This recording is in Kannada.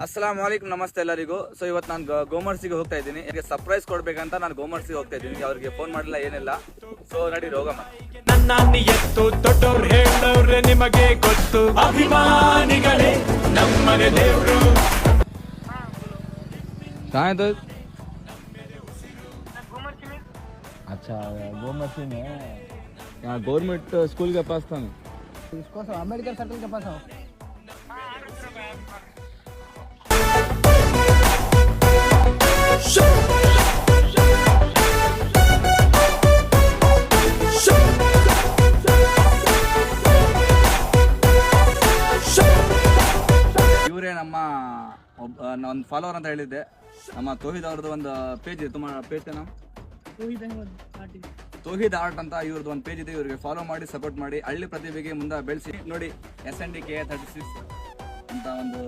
ಅಸ್ಸಲಾಂ ವಾಲೇಕುಮ್, ನಮಸ್ತೆ ಎಲ್ಲರಿಗೂ. ಸೊ ಇವತ್ತು ನಾನು ಗೋಮರ್ಸಿಗೆ ಹೋಗ್ತಾ ಇದ್ದೀನಿ. ಇದಕ್ಕೆ ಸರ್ಪ್ರೈಸ್ ಕೊಡ್ಬೇಕಂತ ನಾನು ಗೋಮರ್ಸಿಗೆ ಹೋಗ್ತಾ ಇದ್ದೀನಿ. ಅವ್ರಿಗೆ ಫೋನ್ ಮಾಡಿಲ್ಲ, ಏನಿಲ್ಲ. ಸೊ ನಡಿ ಹೋಗಮ್ಮ. ನನ್ನ ಎತ್ತು ದೊಡ್ಡವ್ರು ಹೇಳವ್ರೆ ನಿಮಗೆ ಗೊತ್ತು, ಅಭಿಮಾನಿಗಳೇ ನಮ್ಮನೆ ದೇವ್ರು. कहाँ है तो? अच्छा गोमती में यहाँ गवर्नमेंट स्कूल के पास था मैं. इसको अम्बेडकर सर्कल के पास हो. ಇವರೇ ನಮ್ಮ ಒಂದು ಫಾಲೋವರ್ ಅಂತ ಹೇಳಿದ್ದೆ. ನಮ್ಮ ತೋಹಿದ್ ಅವ್ರದ್ದು ಒಂದು ಪೇಜ್ ಇದೆ. ತುಂಬ ಪೇಜ್ ನಾವು ತೋಹಿದ್ ಆರ್ಟ್ ಅಂತ ಇವ್ರದ್ದು ಒಂದು ಪೇಜ್ ಇದೆ. ಇವರಿಗೆ ಫಾಲೋ ಮಾಡಿ ಸಪೋರ್ಟ್ ಮಾಡಿ ಹಳ್ಳಿ ಪ್ರತಿಭೆಗೆ ಮುಂದೆ ಬೆಳೆಸಿ ನೋಡಿ. SNDK 36 ಅಂತ ಒಂದು